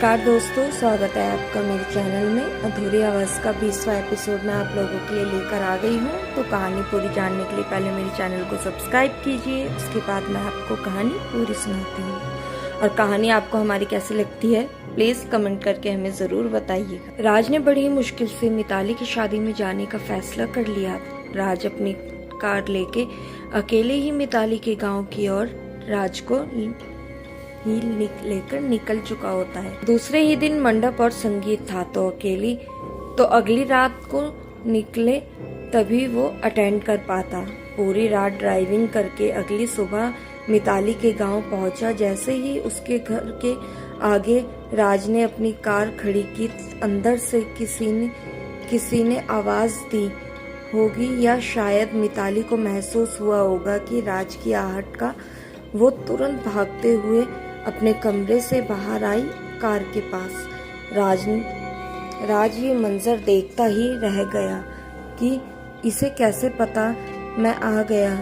नमस्कार दोस्तों, स्वागत है आपका मेरे चैनल में। अधूरी आवाज़ का 20वां एपिसोड मैं आप लोगों के लिए लेकर आ गई हूँ। तो कहानी पूरी जानने के लिए पहले मेरे चैनल को सब्सक्राइब कीजिए, उसके बाद मैं आपको कहानी पूरी सुनाती हूँ। और कहानी आपको हमारी कैसी लगती है प्लीज़ कमेंट करके हमें ज़रूर बताइएगा। राज ने बड़ी मुश्किल से मिताली की शादी में जाने का फैसला कर लिया। राज अपनी कार लेके अकेले ही मिताली के गाँव की ओर राज को लेकर निकल चुका होता है। दूसरे ही दिन मंडप और संगीत था तो अगली रात को निकले तभी वो अटेंड कर पाता। पूरी रात ड्राइविंग करके अगली सुबह मिताली के गांव पहुंचा। जैसे ही उसके घर के आगे राज ने अपनी कार खड़ी की, अंदर से किसी ने आवाज दी होगी या शायद मिताली को महसूस हुआ होगा कि राज की आहट का। वो तुरंत भागते हुए अपने कमरे से बाहर आई कार के पास। राज ये मंजर देखता ही रह गया कि इसे कैसे पता मैं आ गया।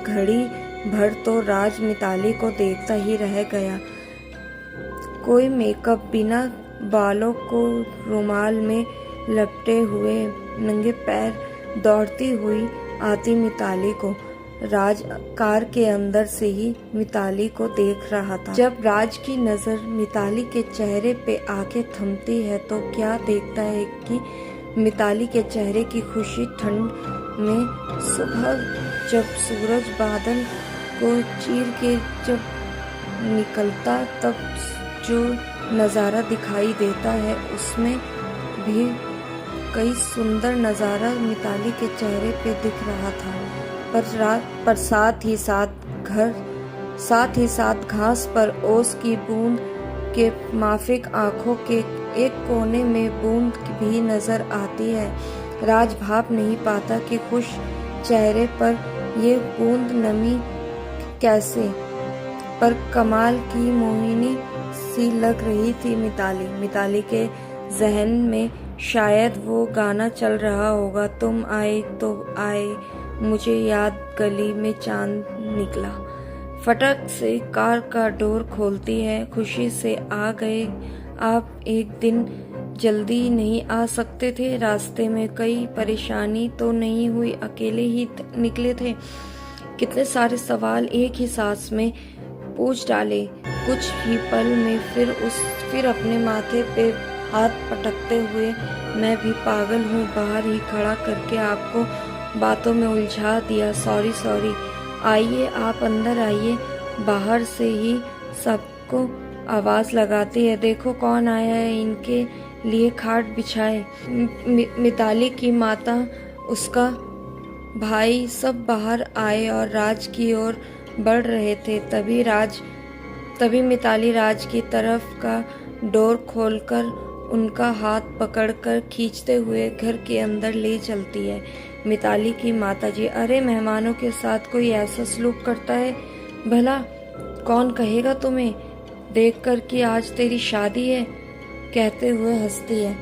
घड़ी भर तो राज मिताली को देखता ही रह गया। कोई मेकअप, बिना बालों को रुमाल में लपटे हुए नंगे पैर दौड़ती हुई आती मिताली को। राज कार के अंदर से ही मिताली को देख रहा था। जब राज की नजर मिताली के चेहरे पे आके थमती है तो क्या देखता है कि मिताली के चेहरे की खुशी ठंड में सुबह जब सूरज बादल को चीर के जब निकलता तब जो नज़ारा दिखाई देता है उसमें भी कई सुंदर नज़ारा मिताली के चेहरे पे दिख रहा था। पर साथ ही साथ घास पर ओस की बूंद के माफिक आंखों के एक कोने में बूंद भी नजर आती है। राज भाप नहीं पाता कि खुश चेहरे पर ये बूंद नमी कैसे, पर कमाल की मोहिनी सी लग रही थी मिताली के जहन में शायद वो गाना चल रहा होगा, तुम आए तो आए मुझे याद गली में चांद निकला। फटक से कार का डोर खोलती है। खुशी से आ गए आप, एक दिन जल्दी नहीं आ सकते थे? रास्ते में कई परेशानी तो नहीं हुई? अकेले ही निकले थे? कितने सारे सवाल एक ही सांस में पूछ डाले कुछ ही पल में। फिर अपने माथे पे हाथ पटकते हुए मैं भी पागल हूँ बाहर ही खड़ा करके आपको बातों में उलझा दिया। सॉरी। आइए, आप अंदर आइए। बाहर से ही सबको आवाज लगाती है, देखो कौन आया है, इनके लिए खाट बिछाए। मिताली की माता, उसका भाई सब बाहर आए और राज की ओर बढ़ रहे थे। तभी मिताली राज की तरफ का डोर खोलकर उनका हाथ पकड़कर खींचते हुए घर के अंदर ले चलती है। मिताली की माताजी, अरे मेहमानों के साथ कोई ऐसा सलूक करता है? भला कौन कहेगा तुम्हें देखकर कि आज तेरी शादी है? कहते हुए हंसती है।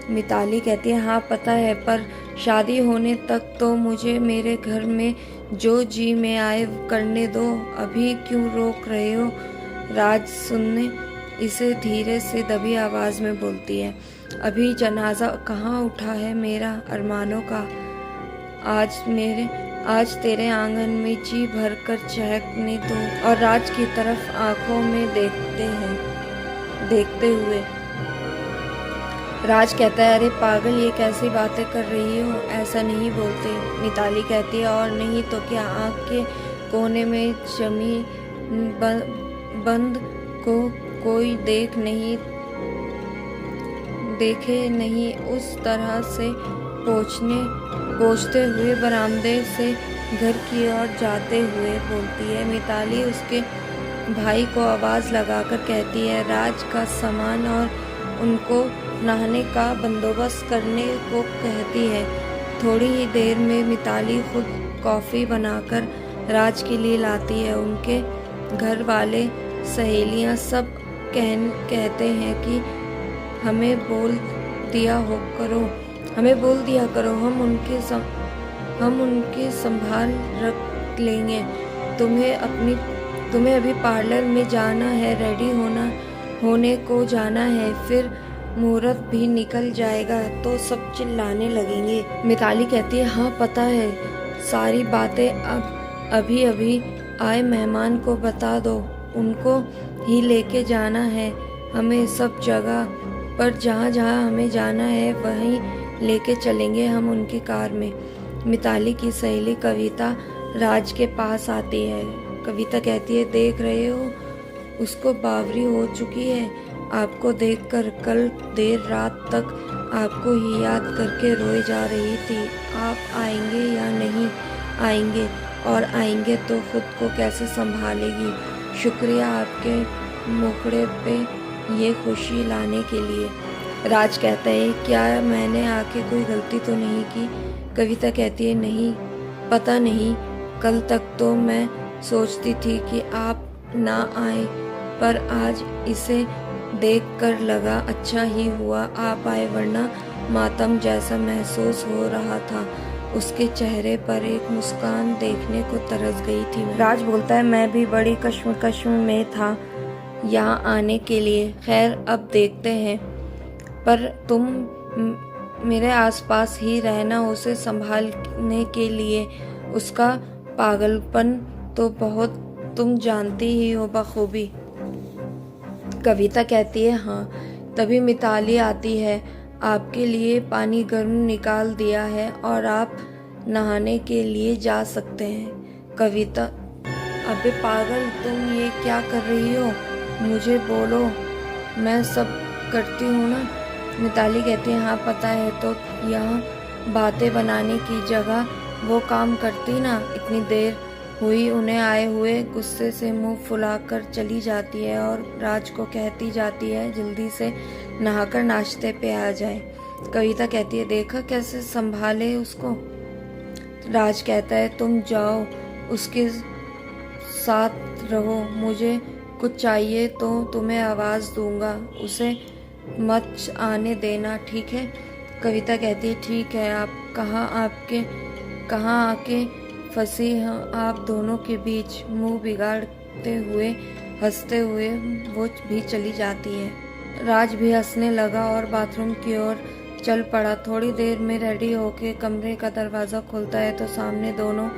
मिताली कहती है, हाँ पता है, पर शादी होने तक तो मुझे मेरे घर में जो जी में आए करने दो, अभी क्यों रोक रहे हो? राज सुनने इसे धीरे से दबी आवाज में बोलती है, अभी जनाजा कहाँ उठा है मेरा अरमानों का। आज तेरे आंगन में जी भरकर चहकने दो। और राज की तरफ आंखों में देखते हुए राज कहता है, अरे पागल, ये कैसी बातें कर रही हो, ऐसा नहीं बोलते। मिताली कहती है, और नहीं तो क्या, आँख के कोने में जमी बंद को कोई देखे नहीं, उस तरह से पहुँचते हुए बरामदे से घर की ओर जाते हुए बोलती है। मिताली उसके भाई को आवाज़ लगाकर कहती है, राज का सामान और उनको नहाने का बंदोबस्त करने को कहती है। थोड़ी ही देर में मिताली खुद कॉफ़ी बनाकर राज के लिए लाती है। उनके घर वाले, सहेलियां सब कहते हैं कि हमें बोल दिया करो, हम उनके संभाल रख लेंगे। तुम्हें अभी पार्लर में जाना है, रेडी होना होने को जाना है, फिर मुहूर्त भी निकल जाएगा तो सब चिल्लाने लगेंगे। मिताली कहती है हाँ पता है, सारी बातें अभी अभी आए मेहमान को बता दो, उनको ही लेके जाना है हमें, सब जगह पर जहाँ जहाँ हमें जाना है वहीं लेके चलेंगे हम उनकी कार में। मिताली की सहेली कविता राज के पास आती है। कविता कहती है देख रहे हो, उसको बावरी हो चुकी है, आपको देखकर कल देर रात तक आपको ही याद करके रोए जा रही थी। आप आएंगे या नहीं आएंगे, और आएंगे तो खुद को कैसे संभालेगी। शुक्रिया आपके मुखड़े पे ये खुशी लाने के लिए। राज कहता है क्या मैंने आके कोई गलती तो नहीं की। कविता कहती है नहीं, पता नहीं, कल तक तो मैं सोचती थी कि आप ना आए, पर आज इसे देखकर लगा अच्छा ही हुआ आप आए, वरना मातम जैसा महसूस हो रहा था। उसके चेहरे पर एक मुस्कान देखने को तरस गई थी। राज बोलता है मैं भी बड़ी कश्मकश में था यहाँ आने के लिए, खैर अब देखते हैं, पर तुम मेरे आसपास ही रहना उसे संभालने के लिए। उसका पागलपन तो बहुत तुम जानती ही हो बखूबी। कविता कहती है हाँ। तभी मिताली आती है, आपके लिए पानी गर्म निकाल दिया है और आप नहाने के लिए जा सकते हैं। कविता अबे पागल, तुम ये क्या कर रही हो, मुझे बोलो, मैं सब करती हूँ ना। मिताली कहती है हाँ पता है, तो यहाँ बातें बनाने की जगह वो काम करती ना। इतनी देर हुई उन्हें आए हुए, गुस्से से मुंह फुलाकर चली जाती है और राज को कहती जाती है जल्दी से नहाकर नाश्ते पे आ जाए। कविता कहती है देखा कैसे संभाले उसको। राज कहता है तुम जाओ, उसके साथ रहो, मुझे कुछ चाहिए तो तुम्हें आवाज़ दूंगा, उसे मत आने देना, ठीक है। कविता कहती है ठीक है। आप कहाँ आके फंसी हैं आप दोनों के बीच। मुंह बिगाड़ते हुए हंसते हुए वो भी चली जाती है। राज भी हंसने लगा और बाथरूम की ओर चल पड़ा। थोड़ी देर में रेडी होके कमरे का दरवाज़ा खुलता है तो सामने दोनों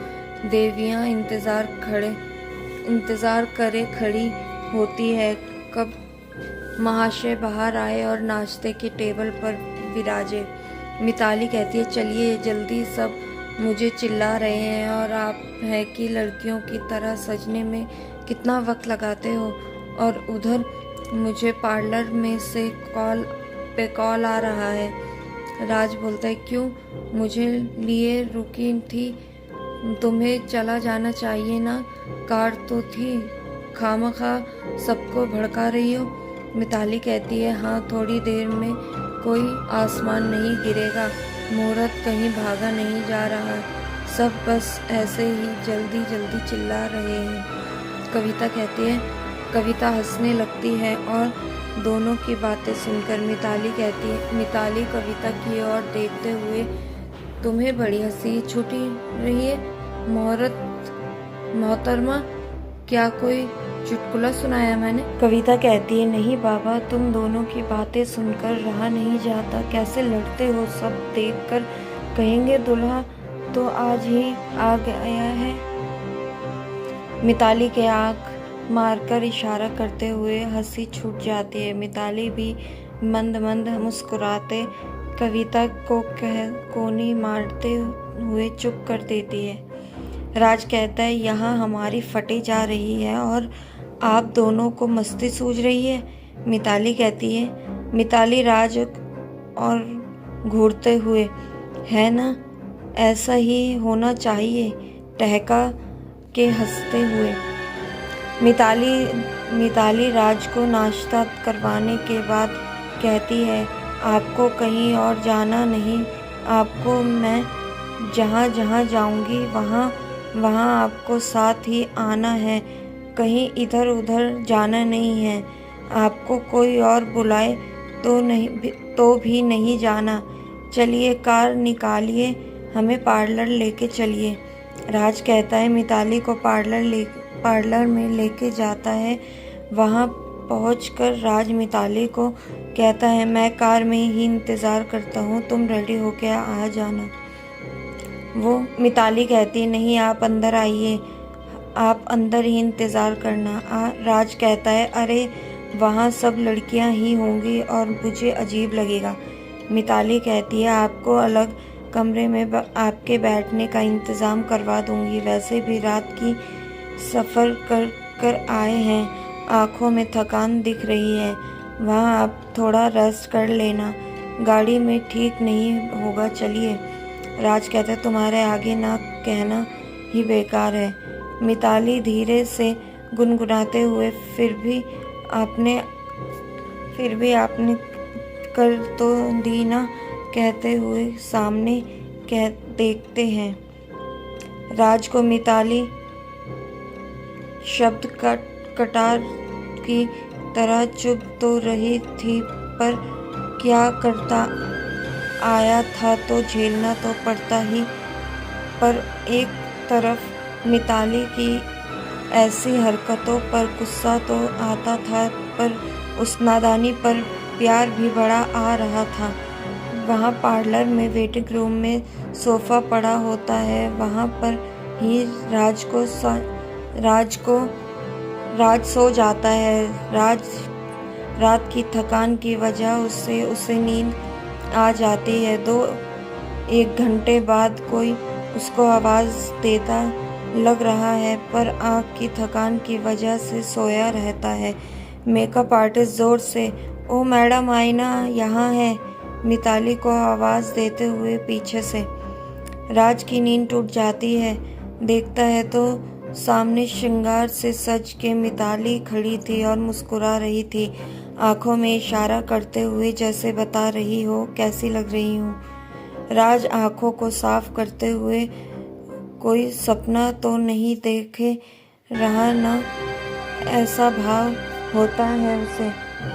देवियाँ इंतज़ार करे खड़ी होती है कब महाशय बाहर आए और नाश्ते के टेबल पर विराजे। मिताली कहती है चलिए जल्दी, सब मुझे चिल्ला रहे हैं और आप है कि लड़कियों की तरह सजने में कितना वक्त लगाते हो। और उधर मुझे पार्लर में से कॉल आ रहा है। राज बोलता है क्यों, मुझे लिए रुकी थी, तुम्हें चला जाना चाहिए ना, कार तो थी, खामखा सबको भड़का रही हो। मिताली कहती है हाँ थोड़ी देर में कोई आसमान नहीं गिरेगा, मुहूर्त कहीं भागा नहीं जा रहा, सब बस ऐसे ही जल्दी जल्दी चिल्ला रहे हैं। कविता कहती है। कविता हंसने लगती है और दोनों की बातें सुनकर मिताली कविता की ओर देखते हुए तुम्हें बड़ी हंसी छूटी रही है मोहतरमा, क्या कोई चुटकुला सुनाया मैंने। कविता कहती है नहीं बाबा, तुम दोनों की बातें सुनकर रहा नहीं जाता, कैसे लड़ते हो, सब देखकर कहेंगे दुल्हा तो आज ही आ गया है। मिताली के आँख मारकर इशारा करते हुए हंसी छूट जाती है। मिताली भी मंद मंद मुस्कुराते कविता को कोनी मारते हुए चुप कर देती है। राज कहता है यहाँ हमारी फटी जा रही है और आप दोनों को मस्ती सूझ रही है। मिताली कहती है। मिताली राज और घूरते हुए है ना, ऐसा ही होना चाहिए, टहका के हंसते हुए। मिताली राज को नाश्ता करवाने के बाद कहती है आपको कहीं और जाना नहीं, आपको मैं जहाँ जहाँ जाऊँगी वहाँ आपको साथ ही आना है, कहीं इधर उधर जाना नहीं है, आपको कोई और बुलाए तो भी नहीं जाना। चलिए कार निकालिए, हमें पार्लर लेके चलिए। राज कहता है। मिताली को पार्लर में लेके जाता है। वहाँ पहुंचकर राज मिताली को कहता है, मैं कार में ही इंतज़ार करता हूँ, तुम रेडी होके आ जाना। वो मिताली कहती, नहीं आप अंदर आइए, आप अंदर ही इंतज़ार करना। राज कहता है, अरे वहाँ सब लड़कियाँ ही होंगी और मुझे अजीब लगेगा। मिताली कहती है, आपको अलग कमरे में आपके बैठने का इंतज़ाम करवा दूँगी, वैसे भी रात की सफ़र कर आए हैं, आँखों में थकान दिख रही है, वहाँ आप थोड़ा रेस्ट कर लेना, गाड़ी में ठीक नहीं होगा, चलिए। राज कहता है, तुम्हारे आगे ना कहना ही बेकार है। मिताली धीरे से गुनगुनाते हुए, फिर भी आपने कर तो दी ना, कहते हुए सामने देखते हैं। राज को मिताली शब्द कटार की तरह चुभ तो रही थी, पर क्या करता, आया था तो झेलना तो पड़ता ही। पर एक तरफ मिताली की ऐसी हरकतों पर गुस्सा तो आता था, पर उस नादानी पर प्यार भी बड़ा आ रहा था। वहाँ पार्लर में वेटिंग रूम में सोफ़ा पड़ा होता है, वहाँ पर ही राज सो जाता है। रात की थकान की वजह से उसे नींद आ जाती है। 1 घंटे बाद कोई उसको आवाज़ देता लग रहा है, पर आँख की थकान की वजह से सोया रहता है। मेकअप आर्टिस्ट ज़ोर से, ओ मैडम आईना यहाँ है, मिताली को आवाज़ देते हुए पीछे से। राज की नींद टूट जाती है। देखता है तो सामने श्रृंगार से सज के मिताली खड़ी थी और मुस्कुरा रही थी, आंखों में इशारा करते हुए जैसे बता रही हो कैसी लग रही हूँ। राज आंखों को साफ करते हुए, कोई सपना तो नहीं देखे रहा ना, ऐसा भाव होता है उसे।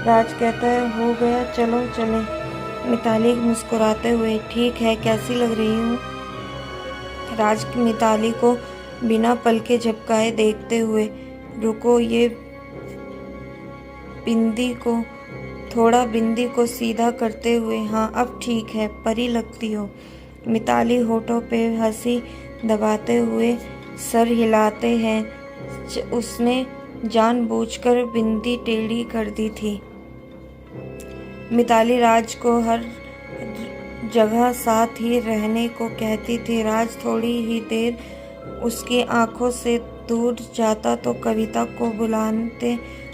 राज कहता है, हो गया, चलो चले। मिताली मुस्कुराते हुए, ठीक है, कैसी लग रही हूँ। राज मिताली को बिना पलके झपकाए देखते हुए, रुको, ये बिंदी को सीधा करते हुए, हाँ अब ठीक है, परी लगती हो। मिताली होठों पे हंसी दबाते हुए सर हिलाते हैं। उसने जानबूझकर बिंदी टेढ़ी कर दी थी। मिताली राज को हर जगह साथ ही रहने को कहती थी। राज थोड़ी ही देर उसकी आंखों से दूर जाता तो कविता को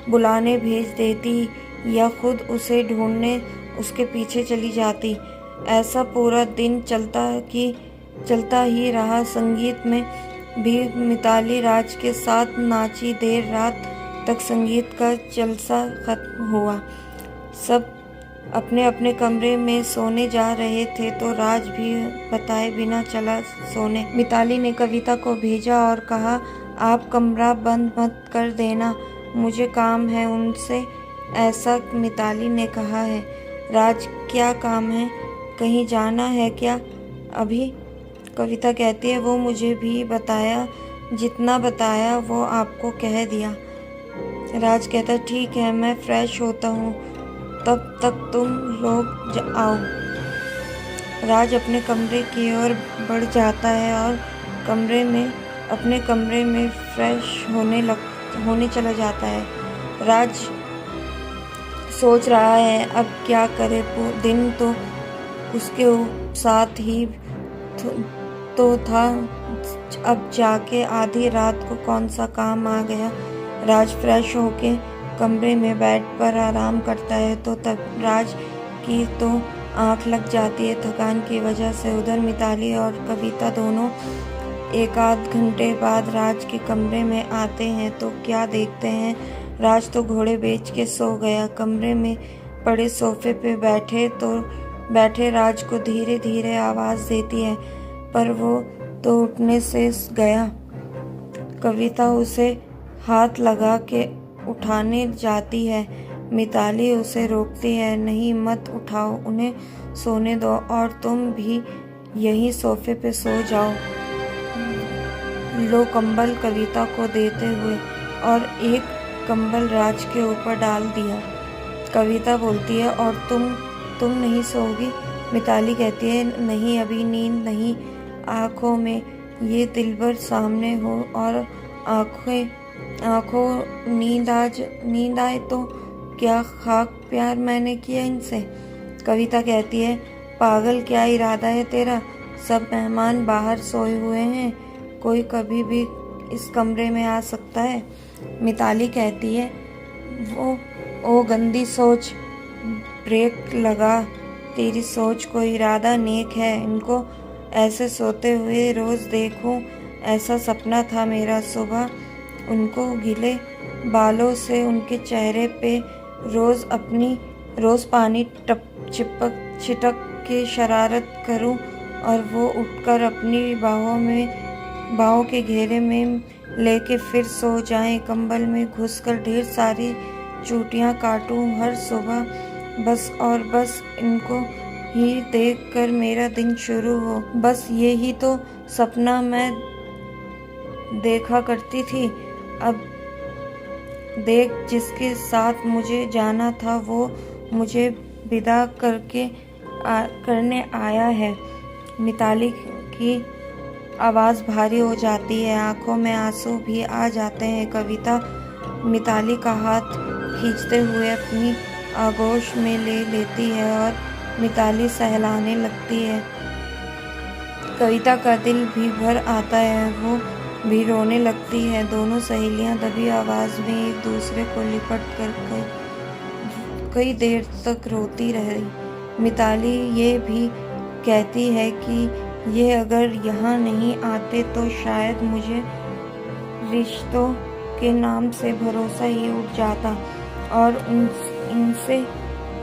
बुलाने भेज देती या खुद उसे ढूंढने उसके पीछे चली जाती। ऐसा पूरा दिन चलता ही रहा। संगीत में भी मिताली राज के साथ नाची। देर रात तक संगीत का जलसा खत्म हुआ। सब अपने अपने कमरे में सोने जा रहे थे तो राज भी बताए बिना चला सोने। मिताली ने कविता को भेजा और कहा, आप कमरा बंद मत कर देना, मुझे काम है उनसे। ऐसा मिताली ने कहा है। राज, क्या काम है, कहीं जाना है क्या अभी? कविता कहती है, वो मुझे भी बताया, जितना बताया वो आपको कह दिया। राज कहता है, ठीक है, मैं फ्रेश होता हूँ, तब तक तुम लोग आओ। राज अपने कमरे की ओर बढ़ जाता है और अपने कमरे में फ्रेश होने चला जाता है। राज सोच रहा है अब क्या करे, दिन तो उसके साथ ही तो था, अब जाके आधी रात को कौन सा काम आ गया। राज फ्रेश होके कमरे में बेड पर आराम करता है तो तब राज की तो आंख लग जाती है थकान की वजह से। उधर मिताली और कविता दोनों 1 घंटे बाद राज के कमरे में आते हैं तो क्या देखते हैं, राज तो घोड़े बेच के सो गया। कमरे में पड़े सोफे पे बैठे राज को धीरे धीरे आवाज़ देती है, पर वो तो उठने से गया। कविता उसे हाथ लगा के उठाने जाती है। मिताली उसे रोकती है, नहीं मत उठाओ, उन्हें सोने दो और तुम भी यहीं सोफे पे सो जाओ। लो कंबल, कविता को देते हुए, और एक कंबल राज के ऊपर डाल दिया। कविता बोलती है, और तुम नहीं सोओगी? मिताली कहती है, नहीं, अभी नींद नहीं। आँखों में ये दिलबर सामने हो और आँखों नींद आए तो क्या खाक प्यार मैंने किया इनसे। कविता कहती है, पागल, क्या इरादा है तेरा? सब मेहमान बाहर सोए हुए हैं, कोई कभी भी इस कमरे में आ सकता है। मिताली कहती है, ओ गंदी सोच, ब्रेक लगा। तेरी सोच को इरादा नेक है, इनको ऐसे सोते हुए रोज देखूं, ऐसा सपना था मेरा। सुबह उनको गीले बालों से उनके चेहरे पे रोज पानी छिटक के शरारत करूं और वो उठकर अपनी बाहों के घेरे में लेके फिर सो जाएं। कंबल में घुसकर ढेर सारी चूटियां काटूं हर सुबह, बस और बस इनको ही देखकर मेरा दिन शुरू हो। बस यही तो सपना मैं देखा करती थी। अब देख, जिसके साथ मुझे जाना था वो मुझे विदा करने आया है। मिताली की आवाज़ भारी हो जाती है, आंखों में आंसू भी आ जाते हैं। कविता मिताली का हाथ खींचते हुए अपनी आगोश में ले लेती है और मिताली सहलाने लगती है। कविता का दिल भी भर आता है, वो भी रोने लगती है। दोनों सहेलियां दबी आवाज़ में एक दूसरे को लिपट कर कई देर तक रोती रही। मिताली ये भी कहती है कि ये अगर यहाँ नहीं आते तो शायद मुझे रिश्तों के नाम से भरोसा ही उठ जाता, और इनसे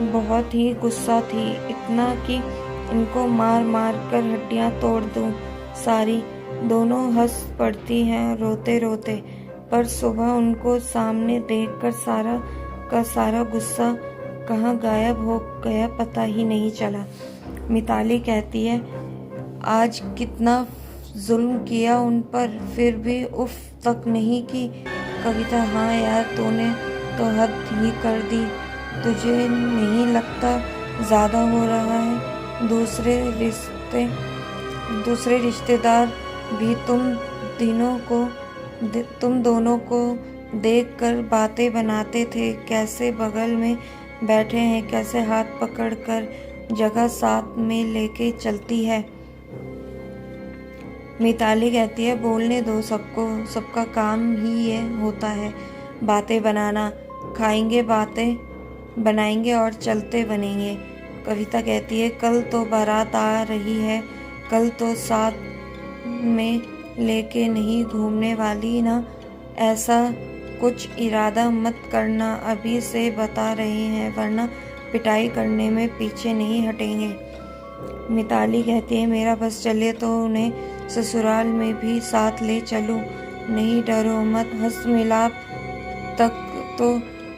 बहुत ही गुस्सा थी, इतना कि इनको मार मार कर हड्डियाँ तोड़ दूँ सारी। दोनों हंस पड़ती हैं रोते रोते, पर सुबह उनको सामने देखकर सारा का सारा गुस्सा कहाँ गायब हो गया पता ही नहीं चला। मिताली कहती है, आज कितना जुल्म किया उन पर, फिर भी उफ तक नहीं की। कविता, हाँ यार, तूने तो हद ही कर दी। तुझे नहीं लगता ज़्यादा हो रहा है? दूसरे रिश्तेदार भी तुम दोनों को देखकर बातें बनाते थे, कैसे बगल में बैठे हैं, कैसे हाथ पकड़कर जगह साथ में लेके चलती है। मिताली कहती है, बोलने दो सबको, सबका काम ही ये होता है, बातें बनाना। खाएंगे, बातें बनाएंगे और चलते बनेंगे। कविता कहती है, कल तो बारात आ रही है, कल तो साथ में लेके नहीं घूमने वाली ना। ऐसा कुछ इरादा मत करना, अभी से बता रहे हैं, वरना पिटाई करने में पीछे नहीं हटेंगे। मिताली कहती है, मेरा बस चले तो उन्हें ससुराल में भी साथ ले चलूं। नहीं, डरो मत, हंस मिलाप तक तो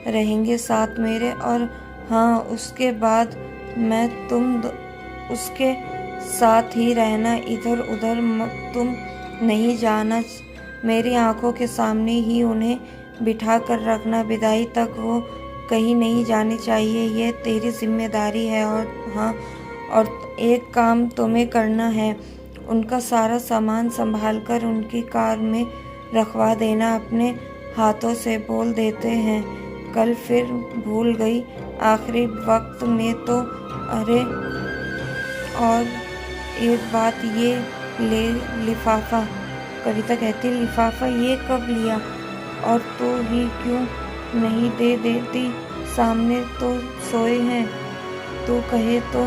रहेंगे साथ मेरे, और हाँ, उसके बाद मैं उसके साथ ही रहना, इधर उधर तुम नहीं जाना। मेरी आंखों के सामने ही उन्हें बिठा कर रखना, विदाई तक वो कहीं नहीं जाने चाहिए, ये तेरी जिम्मेदारी है। और हाँ, और एक काम तुम्हें करना है, उनका सारा सामान संभाल कर उनकी कार में रखवा देना, अपने हाथों से बोल देते हैं। कल फिर भूल गई आखिरी वक्त में तो। अरे, और एक बात, ये ले लिफाफा। कविता कहती, लिफाफा ये कब लिया? और तो ही क्यों नहीं दे देती? सामने तो सोए हैं, तो कहे तो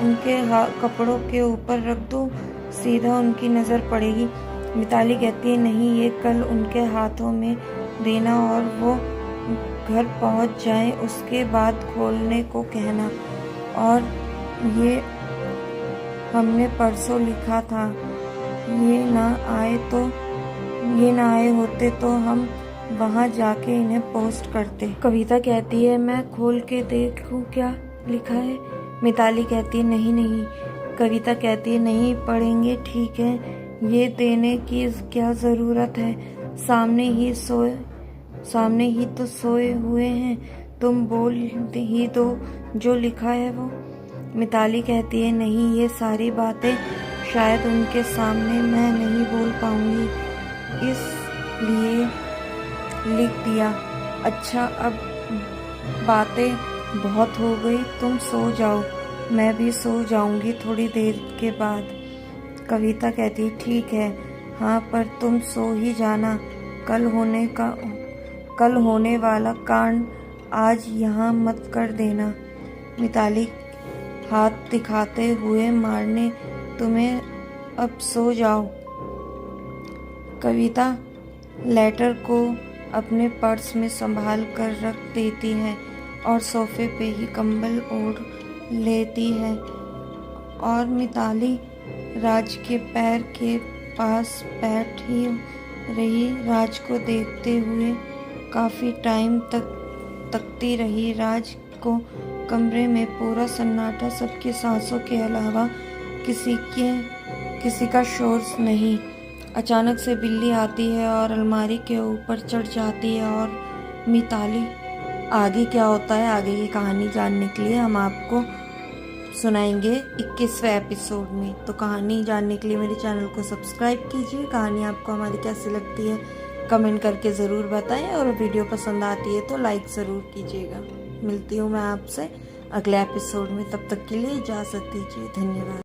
उनके कपड़ों के ऊपर रख दूं, सीधा उनकी नज़र पड़ेगी। मिताली कहती है, नहीं, ये कल उनके हाथों में देना और वो घर पहुंच जाए उसके बाद खोलने को कहना। और ये हमने परसों लिखा था, ये ना आए होते तो हम वहाँ जाके इन्हें पोस्ट करते। कविता कहती है, मैं खोल के देखूं क्या लिखा है? मिताली कहती है, नहीं। कविता कहती है, नहीं पढ़ेंगे, ठीक है, ये देने की क्या ज़रूरत है, सामने ही सामने ही तो सोए हुए हैं, तुम बोल ही दो जो लिखा है वो। मिताली कहती है, नहीं, ये सारी बातें शायद उनके सामने मैं नहीं बोल पाऊंगी, इसलिए लिख दिया। अच्छा, अब बातें बहुत हो गई, तुम सो जाओ, मैं भी सो जाऊंगी थोड़ी देर के बाद। कविता कहती, ठीक है, हाँ, पर तुम सो ही जाना, कल होने वाला कांड आज यहाँ मत कर देना। मिताली हाथ दिखाते हुए मारने तुम्हें, अब सो जाओ। कविता लेटर को अपने पर्स में संभाल कर रख देती है और सोफे पे ही कंबल ओढ़ लेती है। और मिताली राज के पैर के पास बैठी रही, राज को देखते हुए काफी टाइम तक तकती रही। राज को कमरे में पूरा सन्नाटा, सबकी सांसों के अलावा किसी का शोर नहीं। अचानक से बिल्ली आती है और अलमारी के ऊपर चढ़ जाती है। और मिताली, आगे क्या होता है, आगे की कहानी जानने के लिए हम आपको सुनाएंगे 21वें एपिसोड में। तो कहानी जानने के लिए मेरे चैनल को सब्सक्राइब कीजिए। कहानी आपको हमारी कैसी लगती है कमेंट करके ज़रूर बताएं, और वीडियो पसंद आती है तो लाइक ज़रूर कीजिएगा। मिलती हूँ मैं आपसे अगले एपिसोड में, तब तक के लिए इजाज़त दीजिए। धन्यवाद।